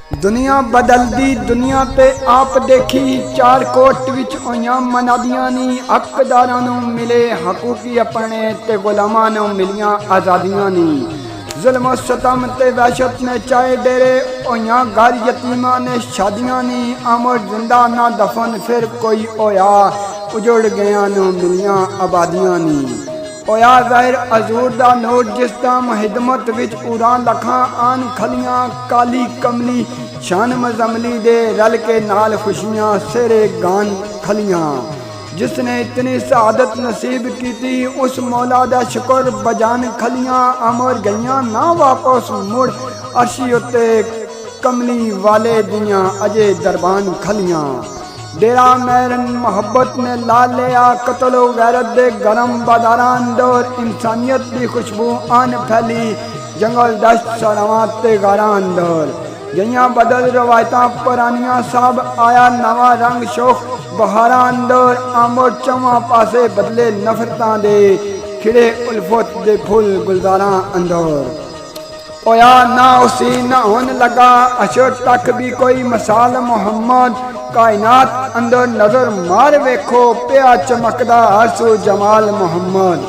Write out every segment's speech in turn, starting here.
दुनिया बदल दी दुनिया ते आप देखी चार कोट विच होइयां मनादियां नी हकदारां नूं मिले हकूकी अपने ते गुलामां नूं मिलियां आज़ादियां नी जुल्म सतम ते वहशत ने चाहे डेरे होइयां घर यतीमां ने शादियां नी अमर जिंदा ना दफन फिर कोई होया उजड़ गया नूं मिलियां आबादियां नी होया ज़ाहिर हजूर दा नूर जिस दाम हिदमत विच उरां लखां आन खलियां काली कमली शान मजमली दे रल के नाल खुशियां सेरे गान खलियां जिसने इतनी सआदत नसीब की थी उस मौला दा शुक्र बजान खलियां अमर गईयां ना वापस मुड़ अर्शी उत्ते कमली वाले दियां अजे दरबान खलियां डेरा मैरन मोहब्बत ने ला लिया कतलो गैरत दे गरम बाजारां अंदर इंसानियत की खुशबू आन फैली जंगल दश्त सरावां ते गारां अंदर गईयां बदल रवायतां पुरानियां सब आया नवा रंग शोख बहारां अंदर आमर चौवां पासे बदले नफरतां दे खिड़े उल्फत दे फुल गुलजारां अंदर होया ना उसी ना होन लगा अशर तक भी कोई मिसाल मोहम्मद कायनात अंदर नजर मार वेखो पिया चमकदा हरसू जमाल मोहम्मद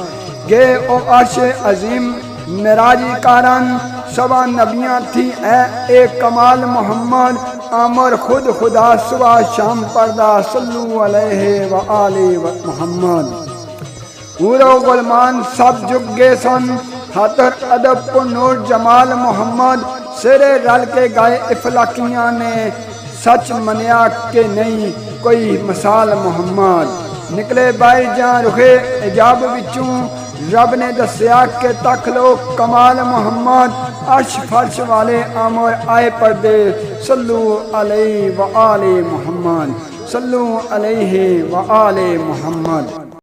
गे ओ अर्श अजीम मेराजी कारण सबा नबियां थी ए कमाल मोहम्मद आमर खुद खुदा सुबह शाम पर्दा सल्लु अलैहि व आले व मोहम्मद पूरो गुलमान सब जुगे सन खातर अदब नूर जमाल मोहम्मद सिरे रल के गाए इफलाकियां ने सच मनिया के नहीं कोई मिसाल मोहम्मद निकले बाई जा रुखे इजाब विचों रब ने दसिया के तक लो कमाल मोहम्मद अर्श फर्श वाले आमर आए पर्दे सल्लु अलैहि व आले मोहम्मद सल्लु अलैहि व आले मोहम्मद।